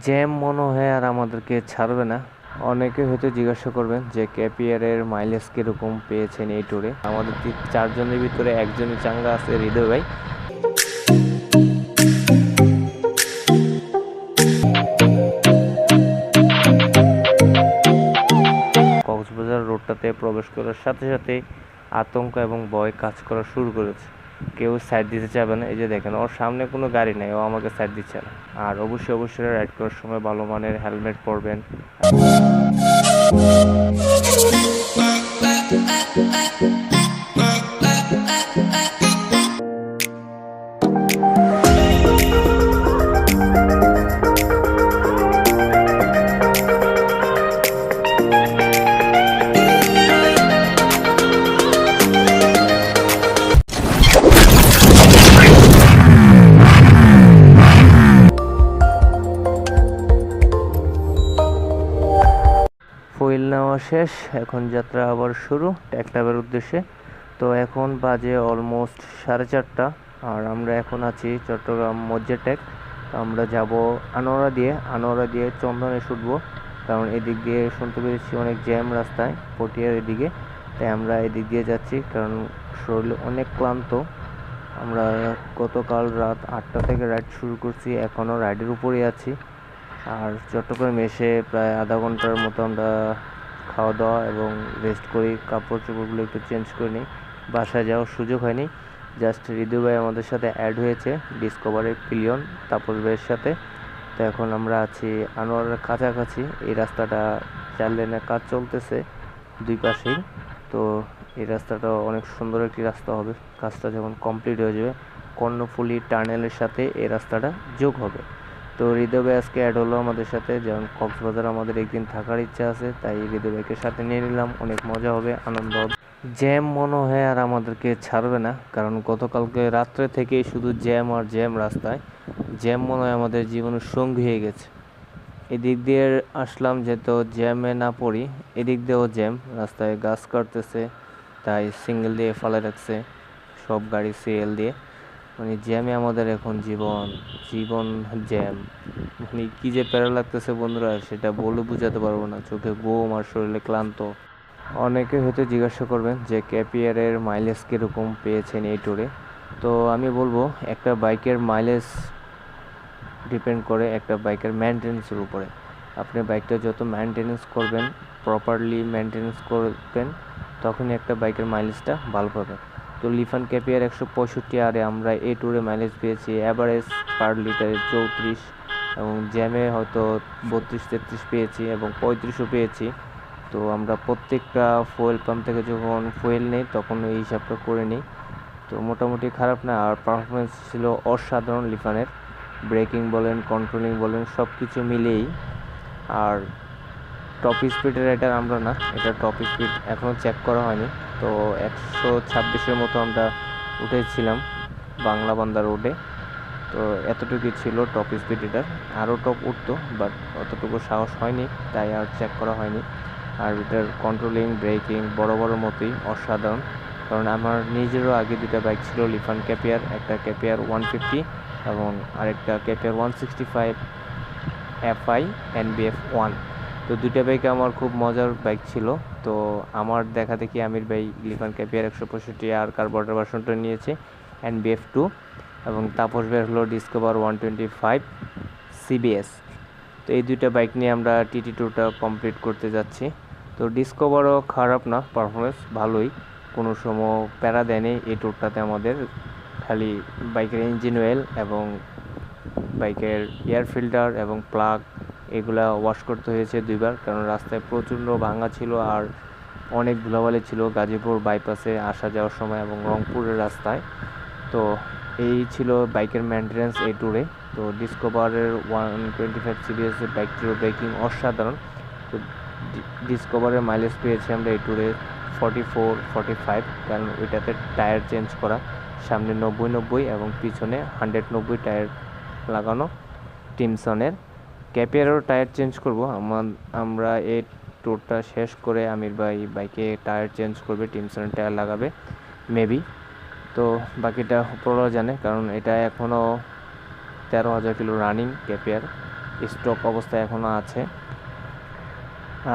Jam মনে হয় আর আমাদেরকে ছাড়বে না। অনেকে হয়তো জিজ্ঞাসা করবেন যে কেপিআরের মাইলেজ কিরকম পেয়েছেন এই ট্যুরে। আমাদের চারজনের ভিতরে একজনই চাঙ্গা আছে, হৃদয় ভাই। কক্সবাজার রোডটাতে প্রবেশ করার সাথে সাথে আতঙ্ক এবং ভয় কাজ করা শুরু করেছে। কেউ সাইড দিতে চাবে না। এই যে দেখেন, ওর সামনে কোনো গাড়ি নেই, ও আমাকে সাইড দিচ্ছে না। আর অবশ্যই রাইড করার সময় ভালো মানের হেলমেট পরবেন। ফুয়েল নেওয়া শেষ, এখন যাত্রা আবার শুরু টেকনাফের উদ্দেশ্যে। তো এখন বাজে অলমোস্ট 4:30, আর আমরা এখন আছি চট্টগ্রাম মজ্জেটেক। তো আমরা যাব আনোয়ারা দিয়ে চন্দনে ছুটবো, কারণ এদিক দিয়ে শুনতে পেরেছি অনেক জ্যাম রাস্তায় পটিয়ার এদিকে। তাই আমরা এদিক দিয়ে যাচ্ছি, কারণ শরীর অনেক ক্লান্ত। আমরা গতকাল রাত 8টা থেকে রাইড শুরু করছি, এখনও রাইডের উপরেই আছি। আর চট্টগ্রামে এসে প্রায় আধা ঘন্টার মতো আমরা খাওয়া দাওয়া এবং রেস্ট করি, কাপড় চোপড়গুলো একটু চেঞ্জ করে নিই। বাসায় যাওয়ার সুযোগ হয়নি। জাস্ট হৃদয় ভাই আমাদের সাথে অ্যাড হয়েছে ডিসকভারের পিলিয়ন তাপস ভাইয়ের সাথে। তো এখন আমরা আছি আনোয়ারের কাছাকাছি। এই রাস্তাটা 4 লেনের কাজ চলতেছে দুই পাশেই। তো এই রাস্তাটা অনেক সুন্দর একটি রাস্তা হবে। কাজটা যখন কমপ্লিট হয়ে যাবে, কর্ণফুলী টানেলের সাথে এই রাস্তাটা যোগ হবে। তো হৃদয় ভাই আজকে অ্যাড হলো আমাদের সাথে, যেমন কক্সবাজার আমাদের একদিন থাকার ইচ্ছা আছে, তাই হৃদয় ভাইকে সাথে নিয়ে নিলাম। অনেক মজা হবে, আনন্দ হবে। জ্যাম মনে হয় আর আমাদেরকে ছাড়বে না, কারণ গতকালকে রাত্রে থেকেই শুধু জ্যাম আর জ্যাম রাস্তায়। জ্যাম মনে হয় আমাদের জীবনের সঙ্গী হয়ে গেছে। এদিক দিয়ে আসলাম যেহেতু জ্যামে না পড়ি, এদিক দিয়েও জ্যাম, রাস্তায় গাছ কাটতেছে, তাই সিঙ্গেল দিয়ে ফেলে রাখছে সব গাড়ি সিএল দিয়ে। মানে জ্যামে আমাদের এখন জীবন জীবন জ্যাম। মানে কি যে প্যারা লাগতেছে বন্ধুরা, সেটা বলে বোঝাতে পারবো না। চোখে ঘুম আর শরীরে ক্লান্ত। অনেকে হয়তো জিজ্ঞাসা করবেন যে কেপিআরের মাইলেজ কীরকম পেয়েছেন এই ট্যুরে। তো আমি বলবো, একটা বাইকের মাইলেজ ডিপেন্ড করে একটা বাইকের মেনটেন্যান্সের উপরে। আপনি বাইকটা যত মেনটেন্যান্স করবেন, প্রপারলি মেনটেন্যান্স করবেন, তখনই একটা বাইকের মাইলেজটা ভালো পাবেন। তো লিফান কেপিআর 165 আরে আমরা এই ট্যুরে মাইলেজ পেয়েছি অ্যাভারেজ পার লিটারে 34, এবং জ্যামে হয়তো 32-33 পেয়েছি এবং 35ও পেয়েছি। তো আমরা প্রত্যেকটা ফুয়েল পাম্প থেকে যখন ফুয়েল নেই তখন এই হিসাবটা করে নিই। তো মোটামুটি খারাপ না, আর পারফরমেন্স ছিল অসাধারণ লিফানের। ব্রেকিং বলেন, কন্ট্রোলিং বলেন, সব কিছু মিলেই। আর টপ স্পিডের রাইডার আমরা না, এটা টপ স্পিড এখনও চেক করা হয়নি। তো 126-এর মতো আমরা উঠেছিলাম বাংলা বান্দা রোডে। তো এতটুকুই ছিল টপ স্পিড এটার। আরও টপ উঠতো, বাট অতটুকু সাহস হয়নি, তাই আর চেক করা হয়নি। আর এটার কন্ট্রোলিং, ব্রেকিং বড় মতোই অসাধারণ। কারণ আমার নিজেরও আগে দুটা বাইক ছিল লিফান কেপিআর, একটা কেপিআর 150 এবং আরেকটা কেপিআর 165 FI NBF 1। তো দুইটা বাইক আমার খুব মজার বাইক ছিল। তো আমার দেখা দেখি আমির ভাই লিফান কেপিআর 165 আর কার্বোরেটর ভার্সনটা নিয়েছে NBF 2, এবং তাপস ভাই হলো ডিসকভার 125 CBS। তো এই দুইটা বাইক নিয়ে আমরা টিটি ট্যুরটা কমপ্লিট করতে যাচ্ছি। তো ডিসকভারও খারাপ না, পারফরমেন্স ভালোই, কোনো সময় প্যারা দেয়নি এই ট্যুরটাতে আমাদের। খালি বাইকের ইঞ্জিন অয়েল এবং বাইকের এয়ার ফিল্টার এবং প্লাগ এগুলা ওয়াশ করতে হয়েছে 2বার, কারণ রাস্তায় প্রচণ্ড ভাঙা ছিল আর অনেক ধুলাবালি ছিল গাজীপুর বাইপাসে আসা যাওয়ার সময় এবং রংপুরের রাস্তায়। তো এই ছিল বাইকের মেনটেন্যান্স এই ট্যুরে। তো ডিসকভারের 125 CBS বাইকটির ব্রেকিং অসাধারণ। তো ডিসকভারের মাইলেজ পেয়েছি আমরা এই ট্যুরে 44-45, কারণ ওইটাতে টায়ার চেঞ্জ করা, সামনে 90-90 এবং পিছনে 190 টায়ার লাগানো টিমসনের। ক্যাপিয়ারও টায়ার চেঞ্জ করব আমরা এই ট্যুরটা শেষ করে আমির ভাই বাইকে টায়ার চেঞ্জ করবে, টিমসনের টায়ার লাগাবে মেবি। তো বাকিটা উপরওয়ালা জানে, কারণ এটা এখনও 13,000 কিলো রানিং ক্যাপিয়ার। স্টক অবস্থায় এখনও আছে।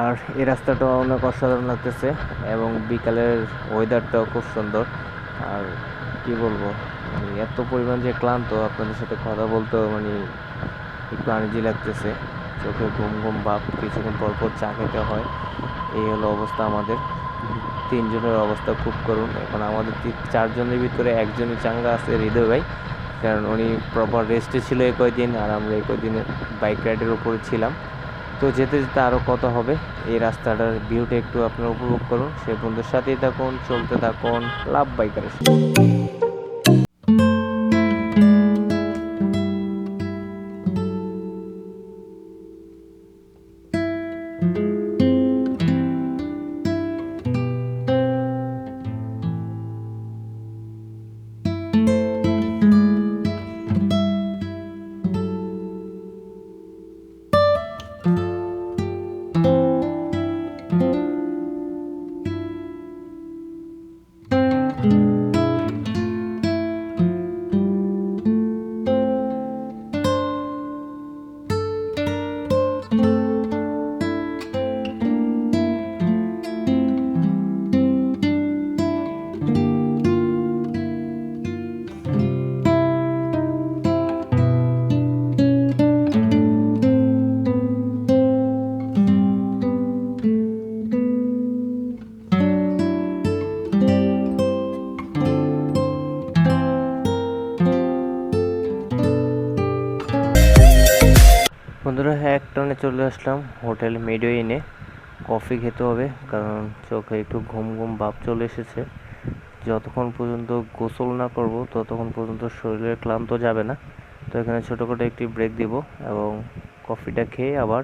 আর এই রাস্তাটা অনেক অসাধারণ লাগতেছে এবং বিকালের ওয়েদারটাও খুব সুন্দর। আর কি বলবো, মানে এত পরিমাণ যে ক্লান্ত, আপনাদের সাথে কথা বলতেও মানে একটু আনইজি লাগতেছে, চোখে ঘুম ঘুম ভাব, কিছুক্ষণ পর পর চা খেতে হয়। এই হলো অবস্থা আমাদের। তিনজনের অবস্থা খুব করুণ। এখন আমাদের চারজনের ভিতরে একজনই চাঙ্গা আছে, হৃদয় ভাই, কারণ উনি প্রপার রেস্টে ছিল এই কয়দিন, আর আমরা এই কয়দিনে বাইক রাইডের উপরে ছিলাম। তো যেতে যেতে আরও কথা হবে। এই রাস্তাটার ভিউটা একটু আপনারা উপভোগ করুন। সে বন্ধুর সাথেই থাকুন, চলতে থাকুন, লাভ বাইকারের সাথে। বন্ধুরা, এক টানে চলে আসলাম হোটেল মিডওয়েনে। কফি খেতে হবে, কারণ চোখে একটু ঘুম ঘুম ভাব চলে এসেছে। যতক্ষণ পর্যন্ত গোসল না করব ততক্ষণ পর্যন্ত শরীরে ক্লান্ত যাবে না। তো এখানে ছোটোখাটো একটি ব্রেক দিব এবং কফিটা খেয়ে আবার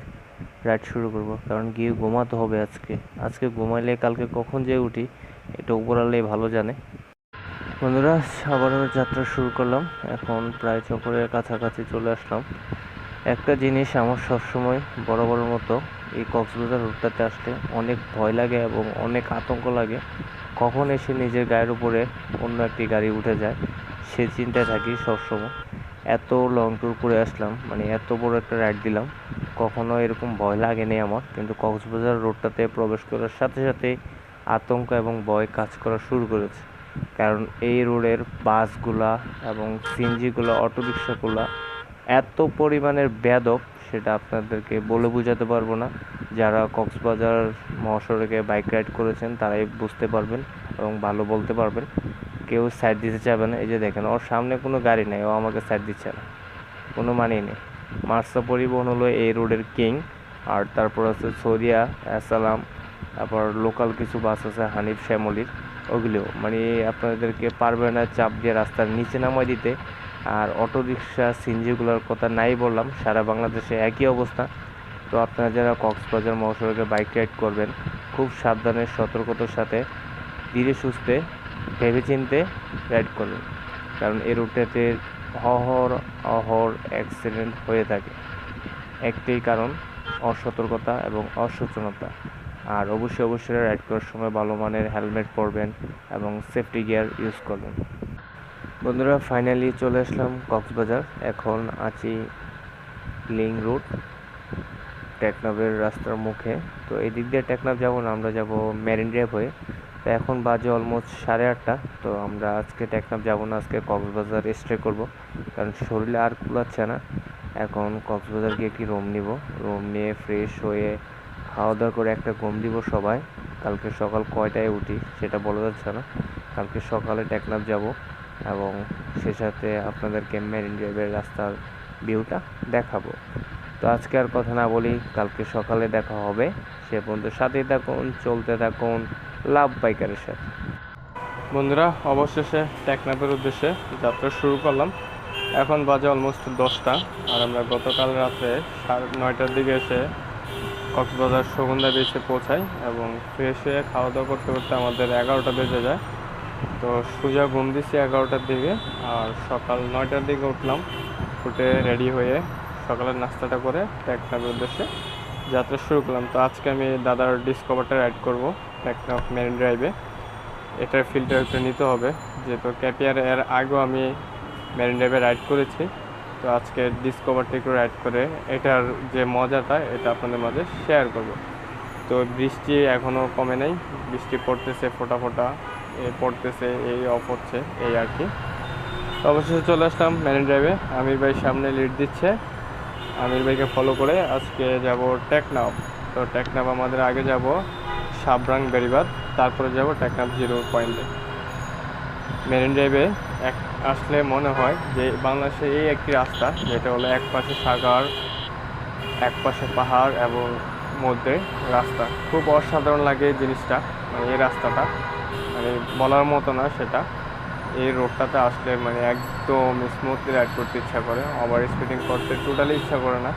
রাইড শুরু করব, কারণ গিয়ে ঘুমাতে হবে আজকে। আজকে ঘুমাইলে কালকে কখন যে উঠি এটা উপরালাই ভালো জানে। বন্ধুরা, আবারও যাত্রা শুরু করলাম। এখন প্রায় চকরের কাছাকাছি চলে আসলাম। একটা জিনিস আমার সবসময় বরাবরের মতো এই কক্সবাজার রুটটাতে আসলে অনেক ভয় লাগে এবং অনেক আতঙ্ক লাগে, কখন এসে নিজের গায়ের উপরে অন্য একটি গাড়ি উঠে যায় সে চিন্তায় থাকি সবসময়। এত লং ট্যুর করে আসলাম, মানে এত বড় একটা রাইড দিলাম, কখনো এরকম ভয় লাগেনি আমার। কিন্তু কক্সবাজার রোডটাতে প্রবেশ করার সাথে সাথে আতঙ্ক এবং ভয় কাজ করা শুরু করেছে, কারণ এই রোডের বাসগুলা এবং সিএনজিগুলো, অটোরিকশাগুলা এত পরিমাণের বেয়াদব সেটা আপনাদেরকে বলে বোঝাতে পারবো না। যারা কক্সবাজার মহাসড়কে বাইক রাইড করেছেন তারাই বুঝতে পারবেন এবং ভালো বলতে পারবেন। কেউ সাইড দিতে চাবে না। এই যে দেখেন, ওর সামনে কোনো গাড়ি নেই, ও আমাকে সাইড দিচ্ছে না, কোনো মানেই নেই। মার্সা পরিবহন হলো এই রোডের কিং। আর তারপর আছে সরিয়া, অ্যাসালাম, তারপর লোকাল কিছু বাস আছে হানিফ, শ্যামলির, ওগুলোও মানে আপনাদেরকে পারবে না চাপ দিয়ে রাস্তার নিচে নামাই দিতে। আর অটোরিকশা, সিএনজিগুলোর কথা নাই বললাম, সারা বাংলাদেশে একই অবস্থা। তো আপনারা যারা কক্সবাজার মহাসড়কে বাইক রাইড করবেন, খুব সাবধানে সতর্কতার সাথে ধীরে সুস্থে ভেবেচিন্তে রাইড করবেন, কারণ এই রুটটাতে অহর অ্যাক্সিডেন্ট হয়ে থাকে। একটাই কারণ, অসতর্কতা এবং অসচেতনতা। আর অবশ্যই রাইড করার সময় ভালো মানের হেলমেট পরবেন এবং সেফটি গিয়ার ইউজ করবেন। বন্ধুরা, ফাইনালি চলে আসলাম কক্সবাজার। এখন আছি লিং রোড, টেকনাফের রাস্তার মুখে। তো এই দিক দিয়ে টেকনাফ যাবো না, আমরা যাব মেরিন ড্রাইভ হয়ে। তো এখন বাজে অলমোস্ট 8:30। তো আমরা আজকে টেকনাফ যাবো না, আজকে কক্সবাজার স্টে করব, কারণ শরীরে আর কুলাচ্ছে না। এখন কক্সবাজার গিয়ে একটি রুম নিব, রুম নিয়ে ফ্রেশ হয়ে খাওয়া দাওয়া করে একটা ঘুম দিব সবাই। কালকে সকাল কয়টায় উঠি সেটা বলা যাচ্ছে না। কালকে সকালে টেকনাফ যাব এবং সে সাথে আপনাদেরকে মেরিন ড্রাইভের রাস্তার ভিউটা দেখাবো। তো আজকে আর কথা না বলি, কালকে সকালে দেখা হবে। সে পর্যন্ত সাথেই থাকুন, চলতে থাকুন, লাভ বাইকারের সাথে। বন্ধুরা, অবশেষে টেকনাফের উদ্দেশ্যে যাত্রা শুরু করলাম। এখন বাজে অলমোস্ট 10টা। আর আমরা গতকাল রাতে 9:30টার দিকে এসে কক্সবাজার সগুন্দা বিচে পৌঁছাই এবং ফ্রেশ হয়ে খাওয়া দাওয়া করতে করতে আমাদের 11টা বেজে যায়। তো সোজা ঘুম দিছি 11টার দিকে, আর সকাল 9টার দিকে উঠলাম। উঠে রেডি হয়ে সকালের নাস্তাটা করে টেকনাফের উদ্দেশ্যে যাত্রা শুরু করলাম। তো আজকে আমি দাদার ডিসকভারটা রাইড করব টেকনাফ মেরিন ড্রাইভে। এটার ফিল্টার একটু নিতে হবে, যেহেতু ক্যাপিয়ার এর আগেও আমি মেরিন ড্রাইভে রাইড করেছি। তো আজকে ডিসকভারটা একটু রাইড করে এটার যে মজাটা এটা আপনাদের মাঝে শেয়ার করব। তো বৃষ্টি এখনও কমে নাই, বৃষ্টি পড়তেছে, ফোঁটা ফোঁটা পড়তেছে, এই অফ হচ্ছে, এই আর কি। তো অবশেষে চলে আসলাম মেরিন ড্রাইভে। আমির ভাই সামনে লিড দিচ্ছে, আমির ভাইকে ফলো করে আজকে যাব টেকনাফ। তো টেকনাফ আমাদের আগে যাব সাবরাং বেড়িবাঁধ, তারপরে যাব টেকনাফ 0 পয়েন্টে। মেরিন ড্রাইভে আসলে মনে হয় যে বাংলাদেশে এই একটি রাস্তা যেটা হলো এক পাশে সাগর, এক পাশে পাহাড় এবং মধ্যে রাস্তা। খুব অসাধারণ লাগে এই জিনিসটা, মানে এই রাস্তাটা মানে বলার মতো না সেটা। এই রোডটাতে আসলে মানে একদম স্মুথলি রাইড করতে ইচ্ছা করে, ওভার স্পিডিং করতে টোটালি ইচ্ছা করে না।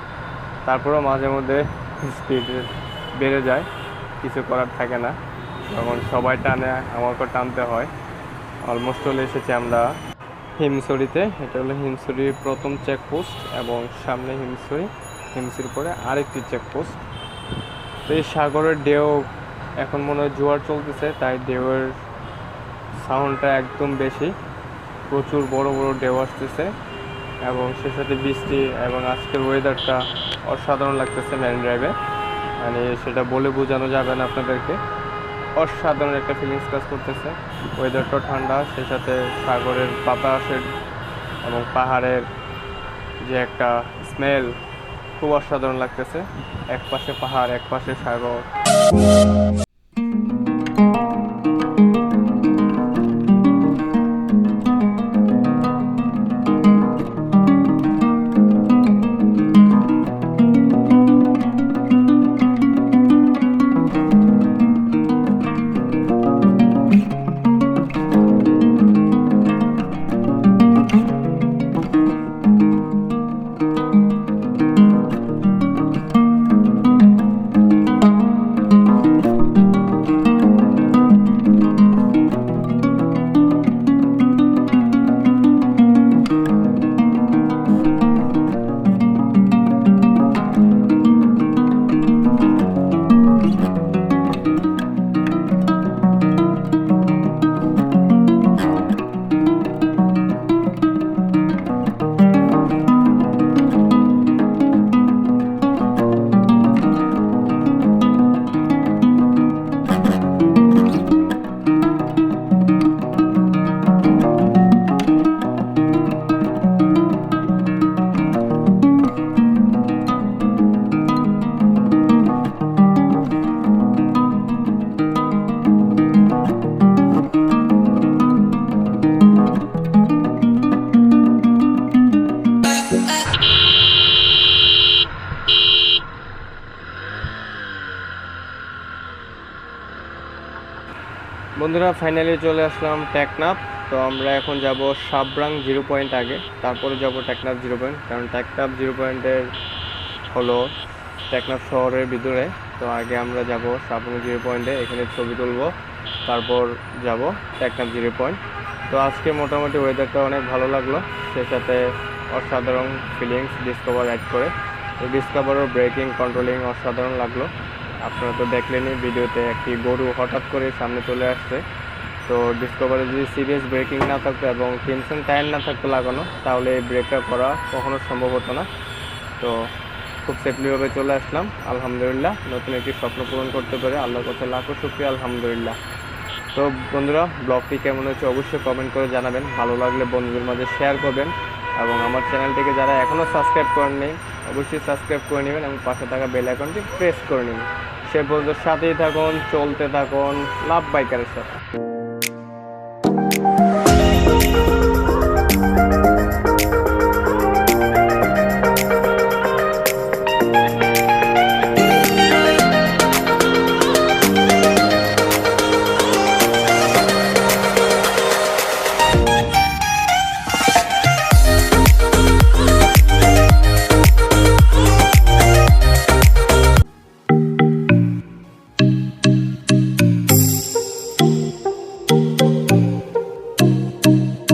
তারপরেও মাঝে মধ্যে স্পিড বেড়ে যায়, কিছু করার থাকে না, তখন সবাই টানে, আমাকেও টানতে হয়। অলমোস্ট চলে এসেছি আমরা হিমছড়িতে। এটা হলো হিমছড়ির প্রথম চেকপোস্ট এবং সামনে হিমছড়ির পরে আরেকটি চেকপোস্ট। তো এই সাগরের ঢেউ এখন মনে হয় জোয়ার চলতেছে, তাই ঢেউয়ের সাউন্ডটা একদম বেশি, প্রচুর বড় বড় ঢেউ আসতেছে এবং সে সাথে বৃষ্টি এবং আজকের ওয়েদারটা অসাধারণ লাগতেছে মেরিন ড্রাইভে। মানে সেটা বলে বোঝানো যাবে না আপনাদেরকে, অসাধারণ একটা ফিলিংস কাজ করতেছে। ওয়েদারটা ঠান্ডা, সে সাথে সাগরের বাতাসের এবং পাহাড়ের যে একটা স্মেল খুব অসাধারণ লাগতেছে। এক পাশে পাহাড়, এক পাশে সাগর। বন্ধুরা, ফাইনালি চলে আসলাম টেকনাফ। তো আমরা এখন যাব সাবরাং 0 পয়েন্ট আগে, তারপরে যাব টেকনাফ 0 পয়েন্ট, কারণ টেকনাফ 0 পয়েন্টের হলো টেকনাফ শহরের ভিতরে। তো আগে আমরা যাব সাবরাং 0 পয়েন্টে, এখানে ছবি তুলব, তারপর যাব টেকনাফ 0 পয়েন্ট। তো আজকে মোটামুটি ওয়েদারটা অনেক ভালো লাগলো, সে সাথে অসাধারণ ফিলিংস ডিসকভার রাইড করে। তো ডিসকভারের ব্রেকিং কন্ট্রোলিং অসাধারণ লাগলো। আপনারা তো দেখলেনই ভিডিওতে, একটি গরু হঠাৎ করে সামনে চলে আসছে। তো ডিসকভারে যদি সিরিয়াস ব্রেকিং না থাকতো এবং টেনশন টায়ার না থাকতো লাগানো, তাহলে এই ব্রেকটা করা কখনো সম্ভব হতো না। তো খুব সেফলিভাবে চলে আসলাম, আলহামদুলিল্লাহ। নতুন একটি স্বপ্ন পূরণ করতে পারে আল্লাহর কাছে লাখো শুকরিয়া, আলহামদুলিল্লাহ। তো বন্ধুরা, ব্লগটি কেমন হচ্ছে অবশ্যই কমেন্ট করে জানাবেন, ভালো লাগলে বন্ধুদের মাঝে শেয়ার করবেন এবং আমার চ্যানেলটিকে যারা এখনও সাবস্ক্রাইব করেননি অবশ্যই সাবস্ক্রাইব করে নেবেন এবং পাশে থাকা বেল আইকনটি প্রেস করে নেবেন। সে বন্ধুদের সাথেই থাকুন, চলতে থাকুন লাভ বাইকারের সাথে।